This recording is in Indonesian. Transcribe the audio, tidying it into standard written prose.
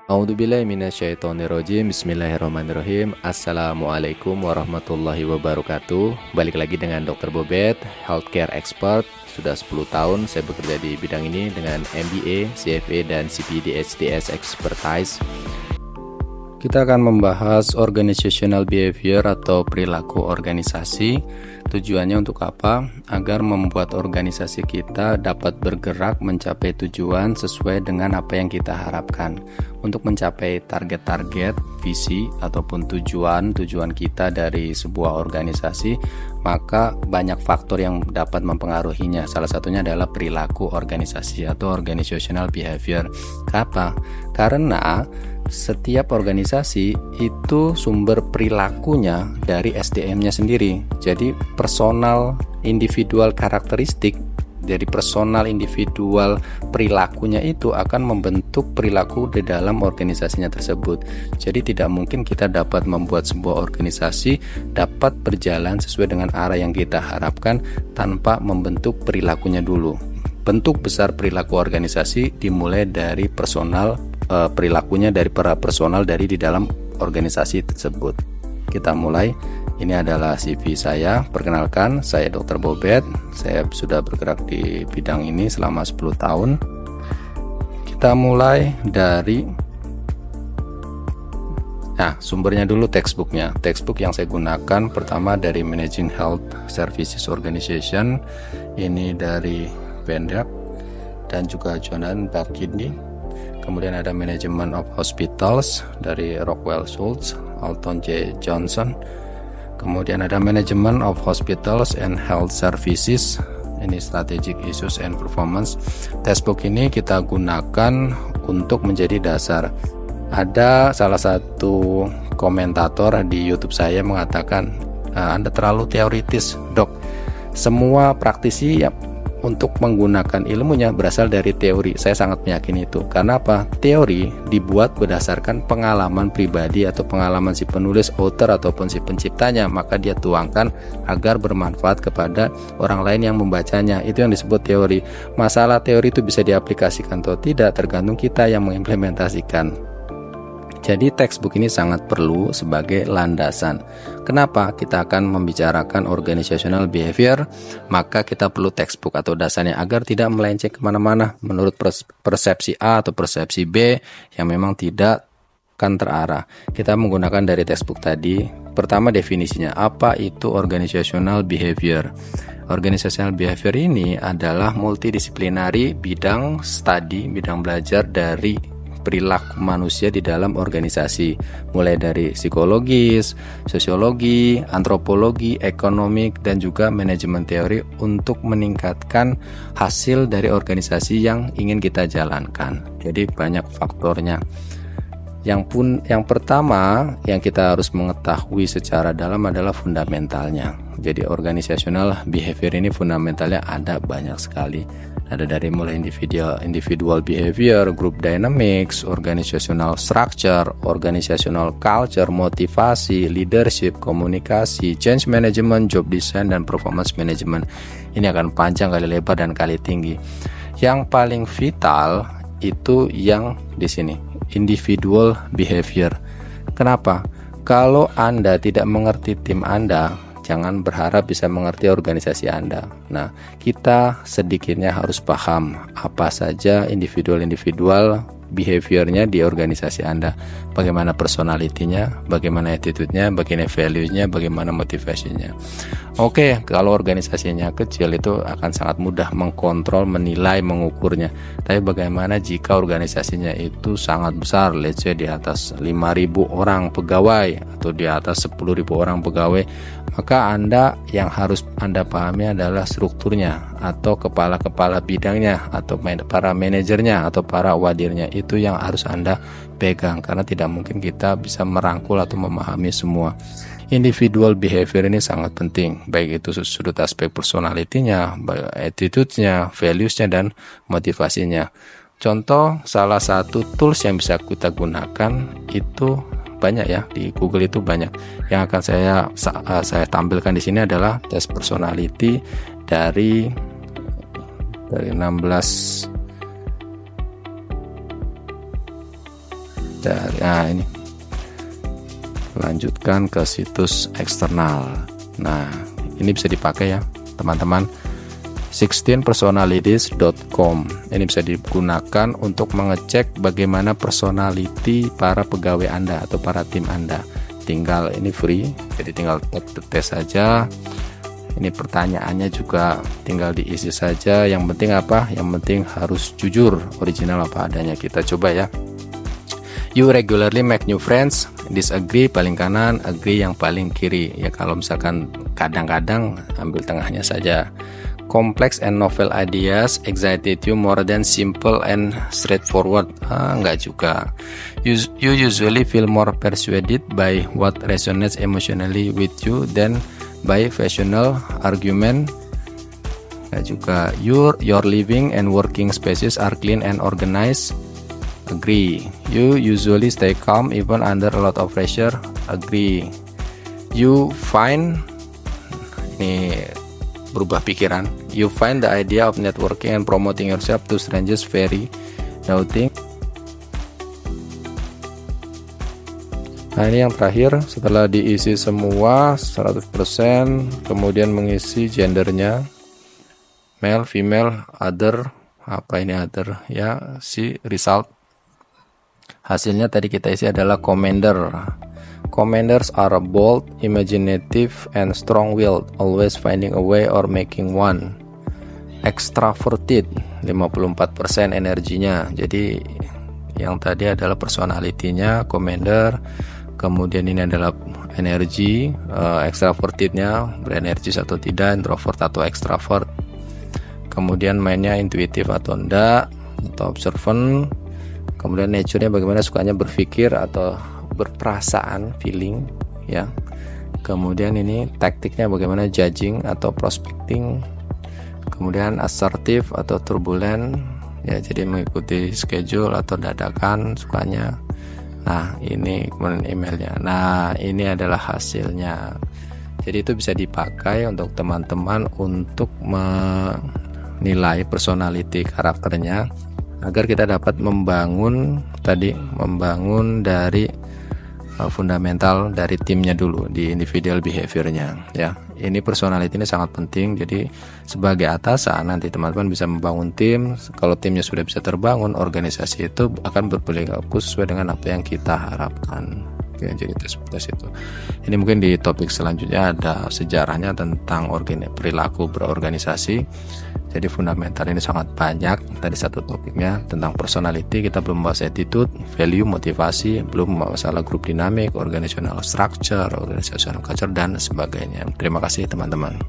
A'udzubillahi minasyaitonirrajim. Bismillahirrahmanirrahim. Assalamualaikum warahmatullahi wabarakatuh. Balik lagi dengan Dr. Bobet, healthcare expert. Sudah 10 tahun saya bekerja di bidang ini dengan MBA, CFA, dan CPD HTS Expertise. Kita akan membahas organizational behavior atau perilaku organisasi. Tujuannya untuk apa? Agar membuat organisasi kita dapat bergerak mencapai tujuan sesuai dengan apa yang kita harapkan. Untuk mencapai target-target, visi, ataupun tujuan kita dari sebuah organisasi, maka banyak faktor yang dapat mempengaruhinya. Salah satunya adalah perilaku organisasi atau organizational behavior. Kenapa? Karena setiap organisasi itu sumber perilakunya dari SDM-nya sendiri. Jadi personal individual karakteristik dari personal individual perilakunya itu akan membentuk perilaku di dalam organisasinya tersebut. Jadi tidak mungkin kita dapat membuat sebuah organisasi dapat berjalan sesuai dengan arah yang kita harapkan tanpa membentuk perilakunya dulu. Bentuk besar perilaku organisasi dimulai dari perilakunya dari para personal dari di dalam organisasi tersebut. Kita mulai. Ini adalah CV saya. Perkenalkan, saya Dr. Bobet. Saya sudah bergerak di bidang ini selama 10 tahun. Kita mulai dari sumbernya dulu, textbooknya. Textbook yang saya gunakan pertama dari Managing Health Services Organization. Ini dari Bendak dan juga Jonathan Barkini. Kemudian ada Management of Hospitals dari Rockwell Schultz, Alton J. Johnson. Kemudian ada Management of Hospitals and Health Services. Ini Strategic Issues and Performance. Textbook ini kita gunakan untuk menjadi dasar. Ada salah satu komentator di YouTube saya mengatakan, Anda terlalu teoritis, Dok. Semua praktisi untuk menggunakan ilmunya berasal dari teori. Saya sangat meyakini itu. Karena apa? Teori dibuat berdasarkan pengalaman pribadi atau pengalaman si penulis, author, ataupun si penciptanya. Maka dia tuangkan agar bermanfaat kepada orang lain yang membacanya. Itu yang disebut teori. Masalah teori itu bisa diaplikasikan atau tidak tergantung kita yang mengimplementasikan. Jadi textbook ini sangat perlu sebagai landasan. Kenapa kita akan membicarakan organizational behavior? Maka kita perlu textbook atau dasarnya agar tidak melenceng kemana-mana menurut persepsi A atau persepsi B yang memang tidak akan terarah. Kita menggunakan dari textbook tadi. Pertama, definisinya, apa itu organizational behavior? Organizational behavior ini adalah multidisiplinary bidang studi, bidang belajar dari perilaku manusia di dalam organisasi, mulai dari psikologis, sosiologi, antropologi, ekonomi, dan juga manajemen teori untuk meningkatkan hasil dari organisasi yang ingin kita jalankan. Jadi banyak faktornya. Yang pertama yang kita harus mengetahui secara dalam adalah fundamentalnya. Jadi organizational behavior ini fundamentalnya ada banyak sekali. Ada dari mulai individual behavior, group dynamics, organizational structure, organizational culture, motivasi, leadership, komunikasi, change management, job design, dan performance management. Ini akan panjang kali lebar dan kali tinggi. Yang paling vital itu yang di sini, individual behavior. Kenapa? Kalau Anda tidak mengerti tim Anda, jangan berharap bisa mengerti organisasi Anda. Nah, kita sedikitnya harus paham apa saja individual behaviornya di organisasi Anda. Bagaimana personalitinya, bagaimana attitude-nya, bagaimana value-nya, bagaimana motivasinya. Oke, kalau organisasinya kecil itu akan sangat mudah mengkontrol, menilai, mengukurnya. Tapi bagaimana jika organisasinya itu sangat besar, let's say di atas 5.000 orang pegawai atau di atas 10.000 orang pegawai, maka yang harus Anda pahami adalah strukturnya atau kepala-kepala bidangnya atau para manajernya atau para wadirnya. Itu yang harus Anda pegang karena tidak mungkin kita bisa merangkul atau memahami semua. Individual behavior ini sangat penting, baik itu sudut aspek personalitinya, attitude-nya, values-nya, dan motivasinya. Contoh, salah satu tools yang bisa kita gunakan itu banyak ya, di Google itu banyak. Yang akan saya tampilkan di sini adalah tes personality dari 16 Nah, ini lanjutkan ke situs eksternal. Nah, ini bisa dipakai ya teman-teman. 16personalities.com ini bisa digunakan untuk mengecek bagaimana personality para pegawai Anda atau para tim Anda. Tinggal ini free, jadi tinggal tes saja. Ini pertanyaannya juga tinggal diisi saja. Yang penting apa? Yang penting harus jujur, original apa adanya. Kita coba ya. You regularly make new friends. Disagree paling kanan, agree yang paling kiri. Ya kalau misalkan kadang-kadang ambil tengahnya saja. Complex and novel ideas excited you more than simple and straightforward. Enggak juga. You usually feel more persuaded by what resonates emotionally with you than by rational argument. Enggak juga. Your living and working spaces are clean and organized. Agree. You usually stay calm even under a lot of pressure. Agree. You find, ini berubah pikiran. You find the idea of networking and promoting yourself to strangers very daunting. Nah, ini yang terakhir, setelah diisi semua 100%, kemudian mengisi gendernya, male, female, other, apa ini other ya, si result. Hasilnya tadi kita isi adalah commander. Commanders are bold, imaginative, and strong-willed, always finding a way or making one. Extraverted, 54% energinya. Jadi yang tadi adalah personality-nya, commander. Kemudian ini adalah energi, extraverted-nya, berenergi atau tidak, introvert atau extravert. Kemudian mainnya intuitif atau enggak, atau observant. Kemudian nature-nya bagaimana, sukanya berpikir atau berperasaan, feeling ya. Kemudian ini taktiknya bagaimana, judging atau prospecting. Kemudian assertive atau turbulent ya, jadi mengikuti schedule atau dadakan sukanya. Nah, ini kemudian emailnya. Nah, ini adalah hasilnya. Jadi itu bisa dipakai untuk teman-teman untuk menilai personality karakternya, agar kita dapat membangun dari fundamental dari timnya dulu, di individual behaviornya ya. Ini personality ini sangat penting. Jadi sebagai atasan nanti teman-teman bisa membangun tim. Kalau timnya sudah bisa terbangun, organisasi itu akan berperilaku sesuai dengan apa yang kita harapkan. Oke, jadi tes itu. Ini mungkin di topik selanjutnya ada sejarahnya tentang perilaku berorganisasi. Jadi fundamental ini sangat banyak. Tadi satu topiknya tentang personality, kita belum bahas attitude, value, motivasi, belum masalah group dynamic, organizational structure, organizational culture, dan sebagainya. Terima kasih teman-teman.